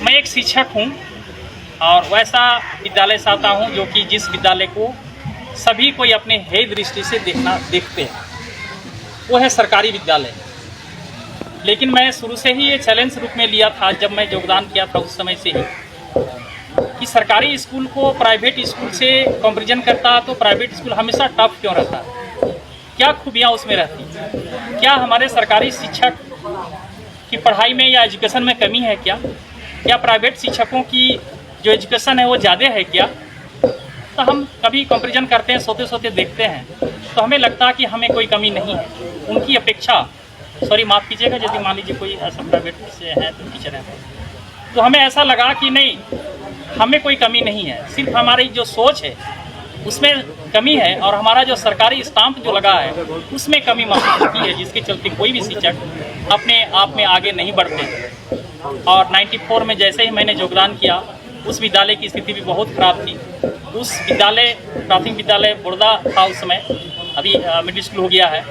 मैं एक शिक्षक हूँ और वैसा विद्यालय से आता हूँ जो कि जिस विद्यालय को सभी कोई अपने हेय दृष्टि से देखते हैं, वो है सरकारी विद्यालय। लेकिन मैं शुरू से ही ये चैलेंज रूप में लिया था, जब मैं योगदान किया था उस समय से ही, कि सरकारी स्कूल को प्राइवेट स्कूल से कंपैरिजन करता तो प्राइवेट स्कूल हमेशा टफ क्यों रहता, क्या खूबियाँ उसमें रहती, क्या हमारे सरकारी शिक्षक की पढ़ाई में या एजुकेशन में कमी है क्या प्राइवेट शिक्षकों की जो एजुकेशन है वो ज़्यादा है क्या। तो हम कभी कंपैरिजन करते हैं, सोते सोते देखते हैं, तो हमें लगता है कि हमें कोई कमी नहीं है। उनकी अपेक्षा, सॉरी माफ़ कीजिएगा यदि मान लीजिए कोई ऐसा प्राइवेट से है तो टीचर है, तो हमें ऐसा लगा कि नहीं, हमें कोई कमी नहीं है, सिर्फ हमारी जो सोच है उसमें कमी है और हमारा जो सरकारी स्टाम्प जो लगा है उसमें कमी महसूस होती है, जिसके चलते कोई भी शिक्षक अपने आप में आगे नहीं बढ़ते। और 94 में जैसे ही मैंने योगदान किया, उस विद्यालय की स्थिति भी बहुत ख़राब थी। उस विद्यालय, प्राथमिक विद्यालय बुर्दा था उस समय, अभी मिडिल स्कूल हो गया है।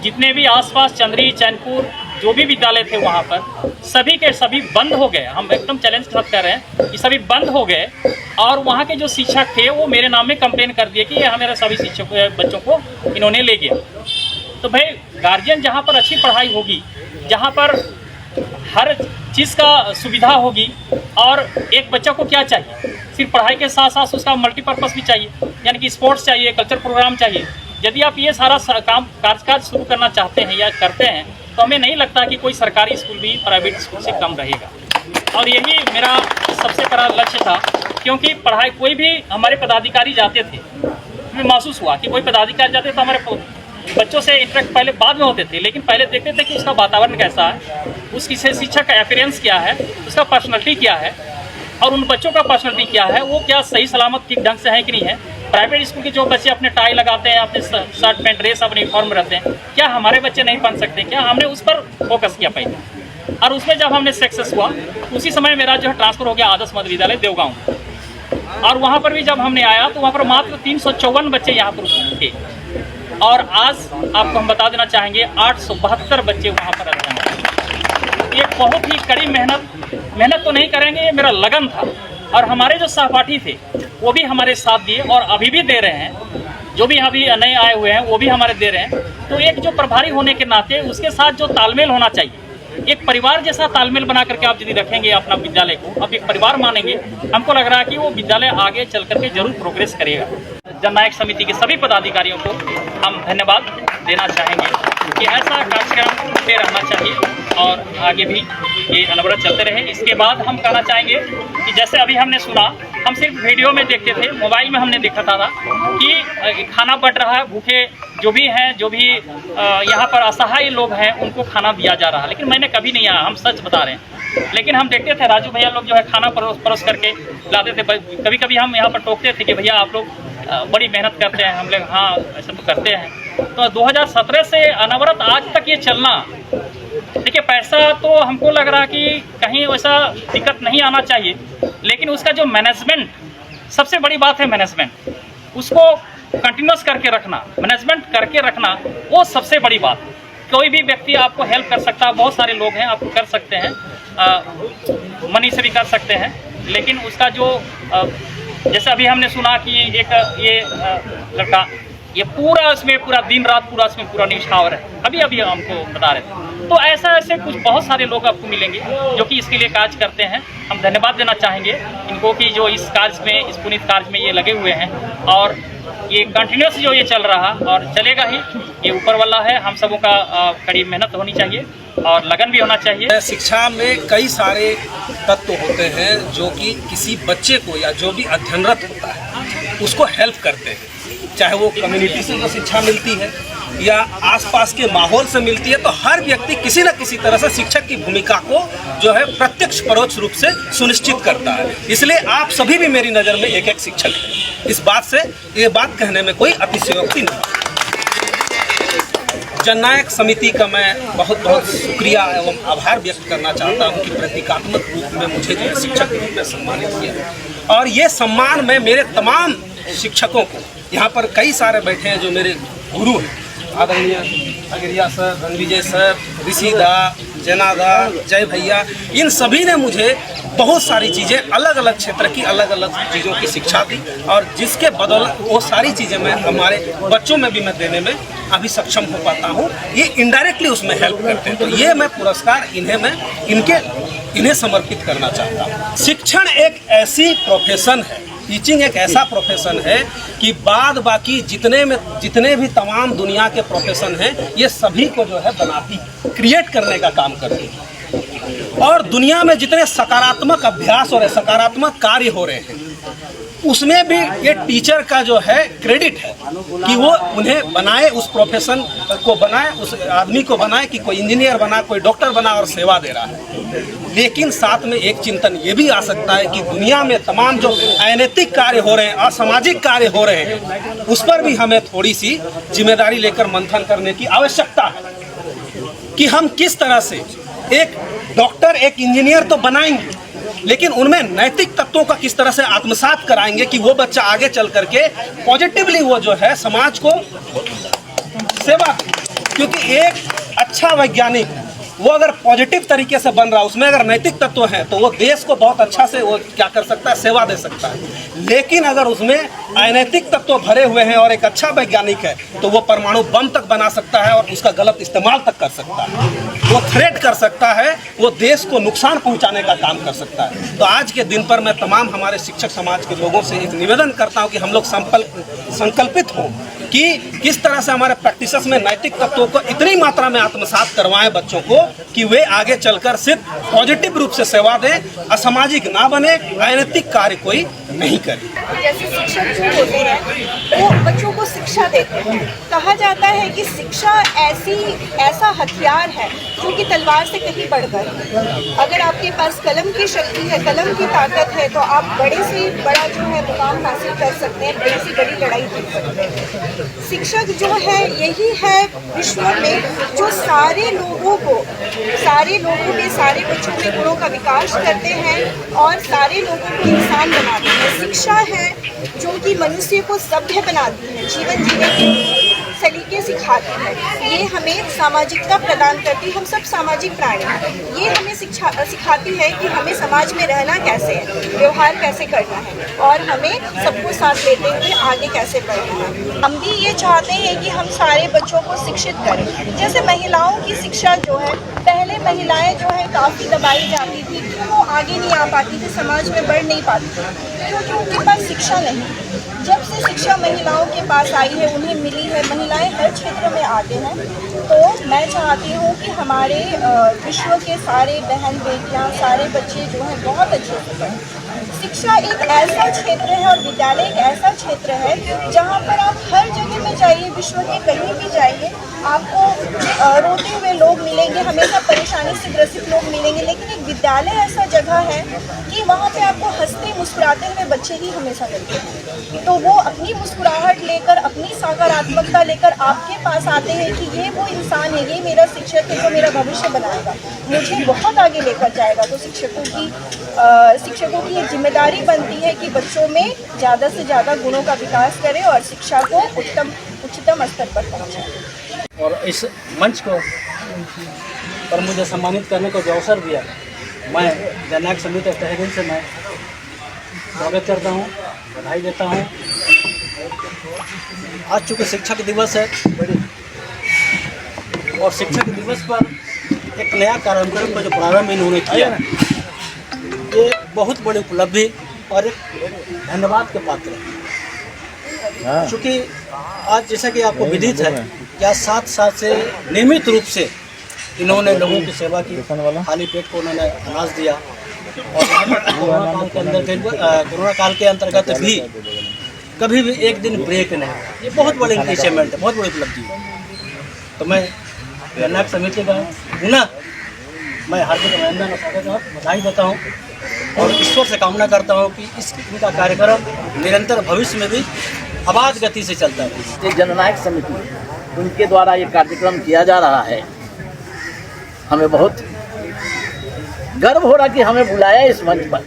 जितने भी आसपास चंद्री, चैनपुर जो भी विद्यालय थे वहाँ पर सभी के सभी बंद हो गए। हम एकदम चैलेंज के साथ कह रहे हैं कि सभी बंद हो गए और वहाँ के जो शिक्षक थे वो मेरे नाम में कंप्लेन कर दिए कि ये हमारे सभी शिक्षक बच्चों को इन्होंने ले गया। तो भाई गार्जियन जहाँ पर अच्छी पढ़ाई होगी, जहाँ पर हर चीज़ का सुविधा होगी, और एक बच्चा को क्या चाहिए, सिर्फ पढ़ाई के साथ साथ उसका मल्टीपर्पज़ भी चाहिए, यानी कि स्पोर्ट्स चाहिए, कल्चर प्रोग्राम चाहिए। यदि आप ये सारा काम काज शुरू करना चाहते हैं या करते हैं तो हमें नहीं लगता कि कोई सरकारी स्कूल भी प्राइवेट स्कूल से कम रहेगा। और यही मेरा सबसे बड़ा लक्ष्य था, क्योंकि पढ़ाई कोई भी हमारे पदाधिकारी जाते थे, हमें महसूस हुआ कि कोई पदाधिकारी जाते तो हमारे बच्चों से इंटरेक्ट पहले बाद में होते थे, लेकिन पहले देखते थे कि उसका वातावरण कैसा है, उसकी शिक्षक का अपीयरेंस क्या है, उसका पर्सनैलिटी क्या है, और उन बच्चों का पर्सनैलिटी क्या है, वो क्या सही सलामत ठीक ढंग से है कि नहीं है। प्राइवेट स्कूल के जो बच्चे अपने टाई लगाते हैं, अपने शर्ट पैंट ड्रेस अपने यूनिफॉर्म में रहते हैं, क्या हमारे बच्चे नहीं बन सकते क्या। हमने उस पर फोकस किया पहले, और उसमें जब हमने सक्सेस हुआ उसी समय मेरा जो है ट्रांसफ़र हो गया आदर्श मध्य विद्यालय देवगांव, और वहाँ पर भी जब हमने आया तो वहाँ पर मात्र 354 बच्चे यहाँ पर थे, और आज आपको हम बता देना चाहेंगे 872 बच्चे वहाँ पर रहते हैं। ये बहुत ही कड़ी मेहनत तो नहीं करेंगे, ये मेरा लगन था। और हमारे जो सहपाठी थे वो भी हमारे साथ दिए और अभी भी दे रहे हैं, जो भी अभी नए आए हुए हैं वो भी हमारे दे रहे हैं। तो एक जो प्रभारी होने के नाते उसके साथ जो तालमेल होना चाहिए, एक परिवार जैसा तालमेल बना करके आप यदि रखेंगे अपना विद्यालय को, आप एक परिवार मानेंगे, हमको लग रहा है कि वो विद्यालय आगे चल करके जरूर प्रोग्रेस करेगा। जननायक समिति के सभी पदाधिकारियों को हम धन्यवाद देना चाहेंगे कि ऐसा कार्यक्रम होते रहना चाहिए और आगे भी ये अनवरत चलते रहे। इसके बाद हम कहना चाहेंगे कि जैसे अभी हमने सुना, हम सिर्फ वीडियो में देखते थे, मोबाइल में हमने देखा था कि खाना बंट रहा है, भूखे जो भी हैं, जो भी यहाँ पर असहाय लोग हैं उनको खाना दिया जा रहा है, लेकिन मैंने कभी नहीं आया, हम सच बता रहे हैं। लेकिन हम देखते थे राजू भैया लोग जो है खाना परोस करके लाते थे। कभी कभी हम यहाँ पर टोकते थे कि भैया आप लोग बड़ी मेहनत करते हैं, हम लोग हाँ ऐसा तो करते हैं। तो 2017 से अनवरत आज तक ये चलना, देखिए पैसा तो हमको लग रहा कि कहीं वैसा दिक्कत नहीं आना चाहिए, लेकिन उसका जो मैनेजमेंट, सबसे बड़ी बात है मैनेजमेंट, उसको कंटिन्यूस करके रखना, मैनेजमेंट करके रखना, वो सबसे बड़ी बात। कोई भी व्यक्ति आपको हेल्प कर सकता है, बहुत सारे लोग हैं आपको कर सकते हैं, मनी से भी कर सकते हैं, लेकिन उसका जो जैसे अभी हमने सुना कि एक ये लड़का ये पूरा इसमें पूरा दिन रात पूरा इसमें पूरा निछावर है, अभी हमको बता रहे थे। तो ऐसे कुछ बहुत सारे लोग आपको मिलेंगे जो कि इसके लिए कार्य करते हैं। हम धन्यवाद देना चाहेंगे इनको कि जो इस कार्य में, इस पुनीत कार्य में ये लगे हुए हैं, और ये कंटिन्यूस जो ये चल रहा और चलेगा ही, ये ऊपर वाला है। हम सबों का कड़ी मेहनत होनी चाहिए और लगन भी होना चाहिए। शिक्षा में कई सारे तत्व होते हैं जो कि किसी बच्चे को या जो भी अध्ययनरत होता है उसको हेल्प करते हैं, चाहे वो कम्युनिटी से जो शिक्षा मिलती है या आसपास के माहौल से मिलती है। तो हर व्यक्ति किसी न किसी तरह से शिक्षक की भूमिका को जो है प्रत्यक्ष परोक्ष रूप से सुनिश्चित करता है। इसलिए आप सभी भी मेरी नज़र में एक शिक्षक हैं। इस बात से ये बात कहने में कोई अतिशयोक्ति नहीं। जननायक समिति का मैं बहुत बहुत शुक्रिया एवं आभार व्यक्त करना चाहता हूं कि प्रतीकात्मक रूप में मुझे जो है शिक्षक के रूप में सम्मानित किया। और ये सम्मान मैं मेरे तमाम शिक्षकों को, यहाँ पर कई सारे बैठे हैं जो मेरे गुरु हैं, आदरणीय अगिरिया सर, रणविजय सर, ऋषि दा, जनादा, जय भैया, इन सभी ने मुझे बहुत सारी चीज़ें, अलग अलग क्षेत्र की अलग अलग चीज़ों की शिक्षा दी, और जिसके बदौलत वो सारी चीज़ें मैं हमारे बच्चों में भी मैं देने में अभी सक्षम हो पाता हूँ। ये इनडायरेक्टली उसमें हेल्प करते हैं, तो ये मैं पुरस्कार इन्हें समर्पित करना चाहता हूँ। शिक्षण एक ऐसी प्रोफेशन है, टीचिंग एक ऐसा प्रोफेशन है कि बाद बाकी जितने भी तमाम दुनिया के प्रोफेशन हैं, ये सभी को जो है बनाती, क्रिएट करने का काम करती है। और दुनिया में जितने सकारात्मक अभ्यास और सकारात्मक कार्य हो रहे हैं, उसमें भी ये टीचर का जो है क्रेडिट है कि वो उन्हें बनाए, उस प्रोफेशन को बनाए, उस आदमी को बनाए कि कोई इंजीनियर बना, कोई डॉक्टर बना और सेवा दे रहा है। लेकिन साथ में एक चिंतन ये भी आ सकता है कि दुनिया में तमाम जो अनैतिक कार्य हो रहे हैं, असामाजिक कार्य हो रहे हैं, उस पर भी हमें थोड़ी सी जिम्मेदारी लेकर मंथन करने की आवश्यकता है कि हम किस तरह से एक डॉक्टर, एक इंजीनियर तो बनाएंगे, लेकिन उनमें नैतिक तत्वों का किस तरह से आत्मसात कराएंगे कि वो बच्चा आगे चल करके पॉजिटिवली वो जो है समाज को सेवा, क्योंकि एक अच्छा वैज्ञानिक वो अगर पॉजिटिव तरीके से बन रहा है, उसमें अगर नैतिक तत्व हैं, तो वो देश को बहुत अच्छा से वो क्या कर सकता है, सेवा दे सकता है। लेकिन अगर उसमें अनैतिक तत्व भरे हुए हैं और एक अच्छा वैज्ञानिक है, तो वो परमाणु बम तक बना सकता है और उसका गलत इस्तेमाल तक कर सकता है, वो थ्रेट कर सकता है, वो देश को नुकसान पहुंचाने का काम कर सकता है। तो आज के दिन पर मैं तमाम हमारे शिक्षक समाज के लोगों से एक निवेदन करता हूं कि हम लोग संकल्पित हों कि किस तरह से हमारे प्रैक्टिसेस में नैतिक तत्वों को इतनी मात्रा में आत्मसात करवाएं बच्चों को कि वे आगे चलकर सिर्फ पॉजिटिव रूप से सेवा दें, असामाजिक ना बने, अनैतिक कार्य कोई नहीं करे। जैसे शिक्षक जो होते हैं वो बच्चों को शिक्षा देते हैं। कहा जाता है कि शिक्षा ऐसा हथियार है जो कि तलवार से कहीं बढ़कर, अगर आपके पास कलम की शक्ति है, कलम की ताकत है, तो आप बड़े से बड़ा जो है मुकाम हासिल कर सकते हैं, बड़ी से बड़ी लड़ाई जीत सकते हैं। शिक्षक जो है यही है विश्व में जो सारे लोगों के सारे बच्चों के गुणों का विकास करते हैं और सारे लोगों को इंसान बनाते हैं। शिक्षा है जो कि मनुष्य को सभ्य बनाती है, जीवन जीने के सलीके सिखाती है, ये हमें सामाजिकता प्रदान करती है। हम सब सामाजिक प्राणी हैं। ये हमें सिखाती है कि हमें समाज में रहना कैसे है, व्यवहार कैसे करना है और हमें सबको साथ लेते हुए आगे कैसे बढ़ना है। हम भी ये चाहते हैं कि हम सारे बच्चों को शिक्षित करें। जैसे महिलाओं की शिक्षा जो है, पहले महिलाएं जो है काफ़ी दबाई जाती थी, क्यों वो आगे नहीं आ पाती थी, समाज में बढ़ नहीं पाती थी, क्योंकि उनके पास शिक्षा नहीं। जब से शिक्षा महिलाओं के पास आई है, उन्हें मिली है, महिलाएं हर क्षेत्र में आगे हैं, तो मैं चाहती हूँ कि हमारे विश्व के सारे बहन बेटियाँ, सारे बच्चे जो हैं बहुत अच्छे से पढ़ें। शिक्षा एक ऐसा क्षेत्र है और विद्यालय एक ऐसा क्षेत्र है जहाँ पर आप हर जगह में जाइए, विश्व के कहीं भी जाइए, आपको रोते हुए लोग मिलेंगे, हमेशा परेशानी से ग्रसित लोग मिलेंगे, लेकिन एक विद्यालय ऐसा जगह है कि वहाँ पे आपको हंसते मुस्कुराते हुए बच्चे ही हमेशा मिलते हैं। तो वो अपनी मुस्कुराहट लेकर, अपनी सकारात्मकता लेकर आपके पास आते हैं कि ये वो इंसान है, ये मेरा शिक्षक है जो मेरा भविष्य बनाएगा, मुझे बहुत आगे लेकर जाएगा। तो शिक्षकों की ये जिम्मेदारी बनती है कि बच्चों में ज़्यादा से ज़्यादा गुणों का विकास करें और शिक्षा को उच्चतम स्तर पर पहुँचाएं। और इस मंच को पर मुझे सम्मानित करने को जो अवसर दिया, मैं जननायक समिति तहे दिल से मैं स्वागत करता हूँ, बधाई देता हूँ। आज चूँकि शिक्षक दिवस है और शिक्षक दिवस पर एक नया कार्यक्रम का जो प्रारंभ इन्होंने किया, ये बहुत बड़ी उपलब्धि और एक धन्यवाद के पात्र है। चूँकि आज जैसा कि आपको विदित है, या 7 साल से नियमित रूप से इन्होंने लोगों की सेवा की, खाली पेट को उन्होंने अनाज दिया और कोरोना काल के अंतर्गत भी कभी भी एक दिन ब्रेक नहीं। ये बहुत बड़ी अचीवमेंट है, बहुत बड़ी उपलब्धि है। तो मैं जननायक समिति का पुनः मैं हार्दिक अभिनंदन और स्वागत और बधाई देता हूँ और ईश्वर से कामना करता हूँ कि इनका कार्यक्रम निरंतर भविष्य में भी आबाद गति से चलता है। ये जननायक समिति, उनके द्वारा ये कार्यक्रम किया जा रहा है, हमें बहुत गर्व हो रहा कि हमें बुलाया इस मंच पर,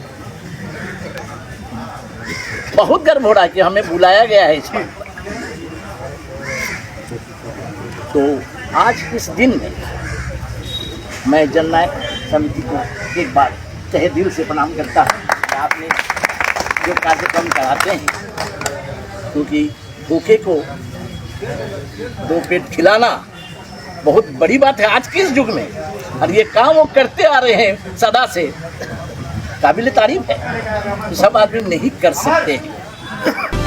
बहुत गर्व हो रहा कि हमें बुलाया गया है इस मंच पर। तो आज इस दिन में मैं जननायक समिति को एक बार तहे दिल से प्रणाम करता हूँ कि आपने जो कार्यक्रम कराते हैं, क्योंकि भूखे को दो पेट खिलाना बहुत बड़ी बात है आज के इस युग में, और ये काम वो करते आ रहे हैं सदा से, काबिल तारीफ है। सब आदमी नहीं कर सकते हैं।